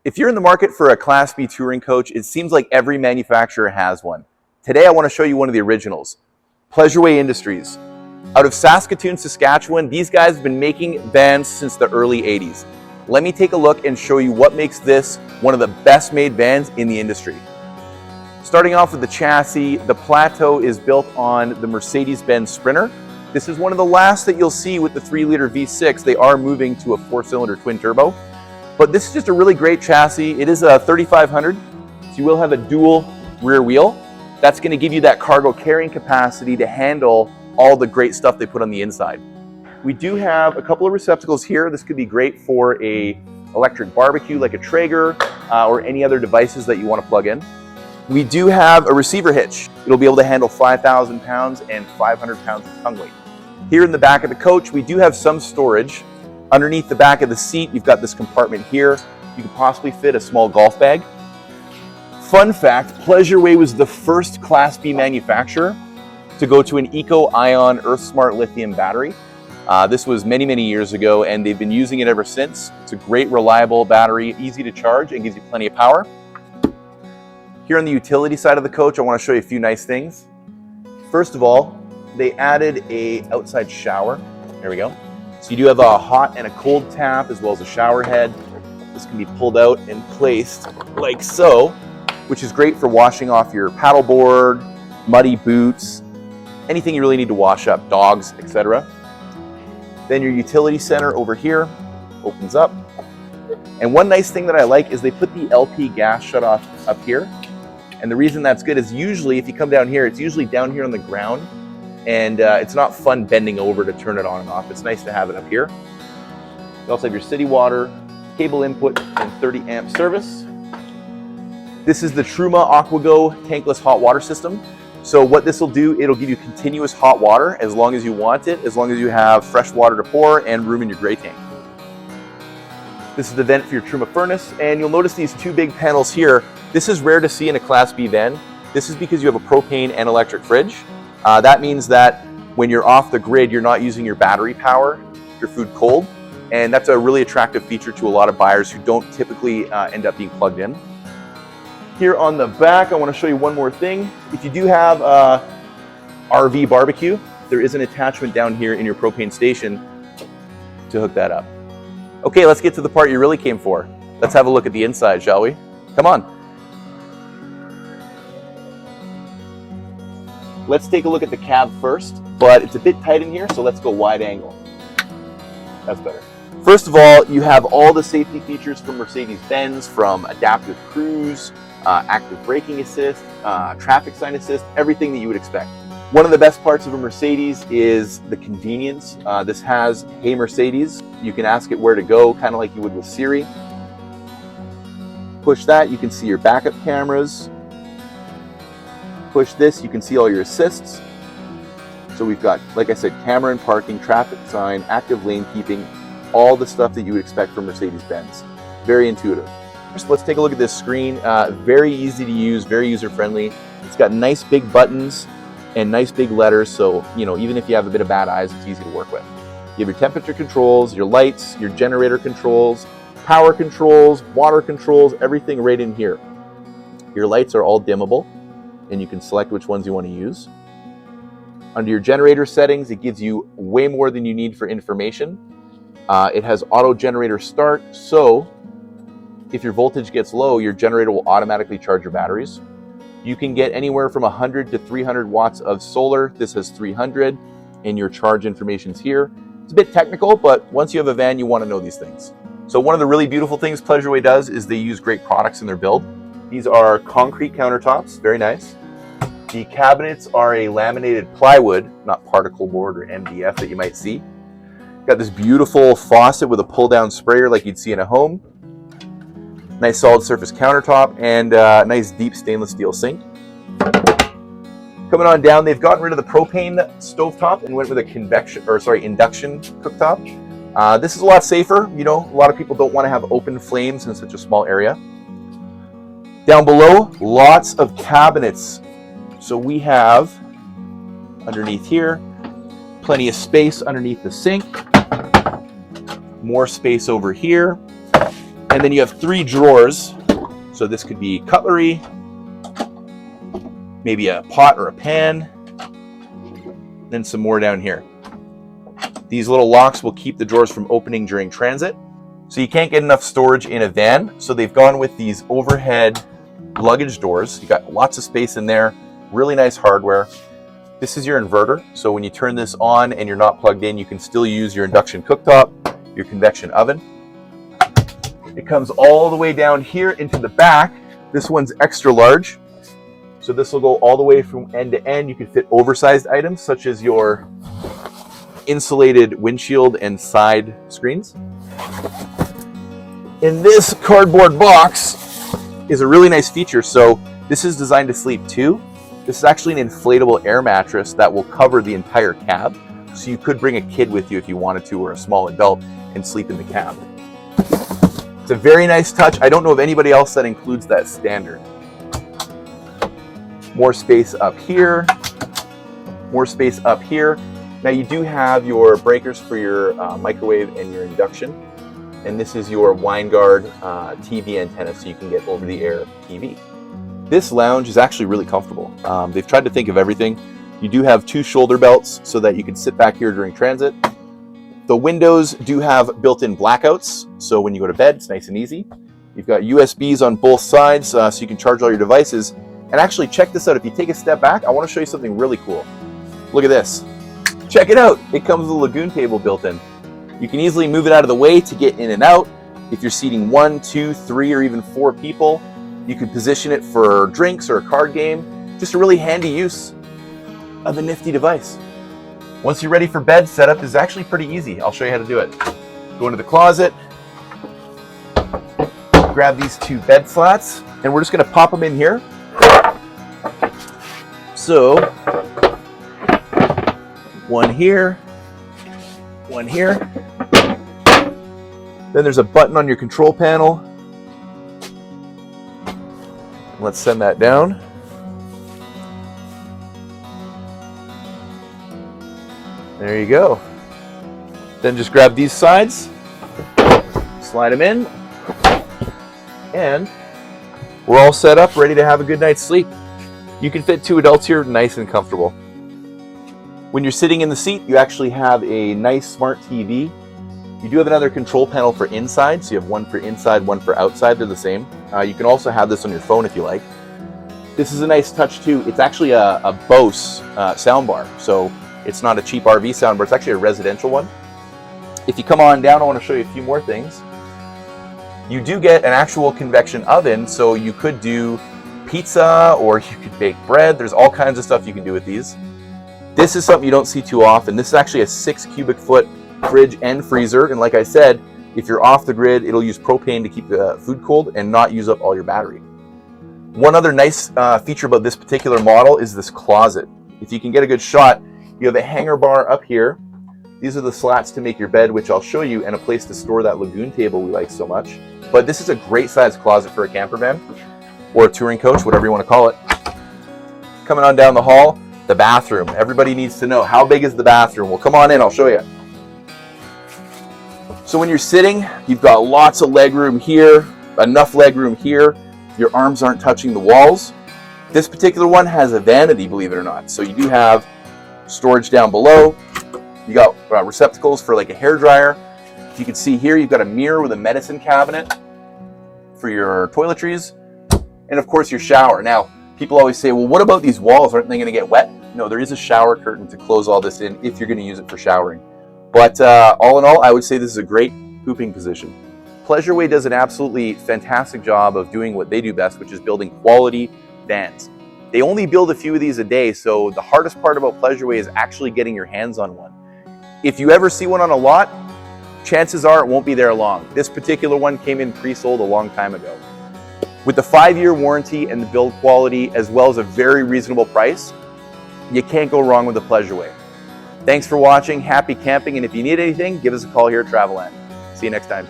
If you're in the market for a Class B touring coach, it seems like every manufacturer has one. Today I want to show you one of the originals, Pleasureway Industries. Out of Saskatoon, Saskatchewan, these guys have been making vans since the early 80s. Let me take a look and show you what makes this one of the best made vans in the industry. Starting off with the chassis, the Plateau is built on the Mercedes-Benz Sprinter. This is one of the last that you'll see with the 3-liter V6. They are moving to a 4-cylinder twin turbo. But this is just a really great chassis. It is a 3500, so you will have a dual rear wheel. That's going to give you that cargo carrying capacity to handle all the great stuff they put on the inside. We do have a couple of receptacles here. This could be great for a electric barbecue like a Traeger or any other devices that you want to plug in. We do have a receiver hitch. It'll be able to handle 5,000 pounds and 500 pounds of tongue weight. Here in the back of the coach, we do have some storage. Underneath the back of the seat, you've got this compartment here. You could possibly fit a small golf bag. Fun fact, Pleasureway was the first Class B manufacturer to go to an eco-ion earth-smart lithium battery. This was many, many years ago, and they've been using it ever since. It's a great, reliable battery, easy to charge, and gives you plenty of power. Here on the utility side of the coach, I want to show you a few nice things. First of all, they added an outside shower. There we go. So you do have a hot and a cold tap as well as a shower head. This can be pulled out and placed like so, which is great for washing off your paddleboard, muddy boots, anything you really need to wash up, dogs, etc. Then your utility center over here opens up. And one nice thing that I like is they put the LP gas shutoff up here. And the reason that's good is usually if you come down here, it's usually down here on the ground. And it's not fun bending over to turn it on and off. It's nice to have it up here. You also have your city water, cable input, and 30 amp service. This is the Truma AquaGo tankless hot water system. So what this will do, it'll give you continuous hot water as long as you want it, as long as you have fresh water to pour and room in your gray tank. This is the vent for your Truma furnace, and you'll notice these two big panels here. This is rare to see in a Class B van. This is because you have a propane and electric fridge. That means that when you're off the grid, you're not using your battery power, your food cold, and that's a really attractive feature to a lot of buyers who don't typically end up being plugged in. Here on the back, I want to show you one more thing. If you do have a RV barbecue, there is an attachment down here in your propane station to hook that up. Okay, let's get to the part you really came for. Let's have a look at the inside, shall we? Come on. Let's take a look at the cab first, but it's a bit tight in here, so let's go wide angle. That's better. First of all, you have all the safety features from Mercedes-Benz, from adaptive cruise, active braking assist, traffic sign assist, everything that you would expect. One of the best parts of a Mercedes is the convenience. This has Hey Mercedes. You can ask it where to go, kind of like you would with Siri. Push that, you can see your backup cameras. Push this, you can see all your assists. So we've got, like I said, camera and parking, traffic sign, active lane keeping, all the stuff that you would expect from Mercedes-Benz. Very intuitive. First, let's take a look at this screen. Very easy to use, very user-friendly. It's got nice big buttons and nice big letters, so even if you have a bit of bad eyes, it's easy to work with. You have your temperature controls, your lights, your generator controls, power controls, water controls, everything right in here. Your lights are all dimmable, and you can select which ones you want to use. Under your generator settings, it gives you way more than you need for information. It has auto generator start, so if your voltage gets low, your generator will automatically charge your batteries. You can get anywhere from 100 to 300 watts of solar. This has 300, and your charge information's here. It's a bit technical, but once you have a van, you want to know these things. So one of the really beautiful things Pleasureway does is they use great products in their build. These are concrete countertops, very nice. The cabinets are a laminated plywood, not particle board or MDF that you might see. Got this beautiful faucet with a pull-down sprayer like you'd see in a home. Nice solid surface countertop and nice deep stainless steel sink. Coming on down, they've gotten rid of the propane stovetop and went with a induction cooktop. This is a lot safer. A lot of people don't want to have open flames in such a small area. Down below, lots of cabinets. So we have, underneath here, plenty of space underneath the sink. More space over here. And then you have 3 drawers. So this could be cutlery, maybe a pot or a pan, then some more down here. These little locks will keep the drawers from opening during transit. So you can't get enough storage in a van, so they've gone with these overhead luggage doors. You got lots of space in there, really nice hardware. This is your inverter, so when you turn this on and you're not plugged in, you can still use your induction cooktop, your convection oven. It comes all the way down here into the back. This one's extra large, so this will go all the way from end to end. You can fit oversized items such as your insulated windshield and side screens. In this cardboard box is a really nice feature. So this is designed to sleep 2. This is actually an inflatable air mattress that will cover the entire cab. So you could bring a kid with you if you wanted to, or a small adult, and sleep in the cab. It's a very nice touch. I don't know of anybody else that includes that standard. More space up here, more space up here. Now you do have your breakers for your microwave and your induction. And this is your WineGuard TV antenna, so you can get over-the-air TV. This lounge is actually really comfortable. They've tried to think of everything. You do have 2 shoulder belts so that you can sit back here during transit. The windows do have built-in blackouts, so when you go to bed, it's nice and easy. You've got USBs on both sides, so you can charge all your devices. And actually, check this out. If you take a step back, I want to show you something really cool. Look at this. Check it out. It comes with a lagoon table built in. You can easily move it out of the way to get in and out. If you're seating 1, 2, 3, or even 4 people, you could position it for drinks or a card game. Just a really handy use of a nifty device. Once you're ready for bed, setup is actually pretty easy. I'll show you how to do it. Go into the closet, grab these 2 bed slats, and we're just going to pop them in here. So, one here, one here. Then there's a button on your control panel. Let's send that down. There you go. Then just grab these sides, slide them in, and we're all set up, ready to have a good night's sleep. You can fit 2 adults here, nice and comfortable. When you're sitting in the seat, you actually have a nice smart TV. You do have another control panel for inside, so you have one for inside, one for outside. They're the same. You can also have this on your phone if you like. This is a nice touch too. It's actually a Bose soundbar, so it's not a cheap RV soundbar. It's actually a residential one. If you come on down, I want to show you a few more things. You do get an actual convection oven, so you could do pizza or you could bake bread. There's all kinds of stuff you can do with these. This is something you don't see too often. This is actually a 6 cubic foot fridge and freezer. And like I said, if you're off the grid, it'll use propane to keep the food cold and not use up all your battery. One other nice feature about this particular model is this closet. If you can get a good shot, you have a hanger bar up here. These are the slats to make your bed, which I'll show you, and a place to store that lagoon table we like so much. But this is a great size closet for a camper van or a touring coach, whatever you want to call it. Coming on down the hall, the bathroom. Everybody needs to know, how big is the bathroom? Well, come on in, I'll show you. So when you're sitting, you've got lots of leg room here, enough leg room here. Your arms aren't touching the walls. This particular one has a vanity, believe it or not. So you do have storage down below. You got receptacles for like a hairdryer. If you can see here, you've got a mirror with a medicine cabinet for your toiletries. And of course your shower. Now, people always say, well, what about these walls? Aren't they going to get wet? No, there is a shower curtain to close all this in if you're going to use it for showering. But all in all, I would say this is a great pooping position. Pleasureway does an absolutely fantastic job of doing what they do best, which is building quality vans. They only build a few of these a day, so the hardest part about Pleasureway is actually getting your hands on one. If you ever see one on a lot, chances are it won't be there long. This particular one came in pre-sold a long time ago. With the 5-year warranty and the build quality, as well as a very reasonable price, you can't go wrong with the Pleasureway. Thanks for watching, happy camping, and if you need anything, give us a call here at Traveland. See you next time.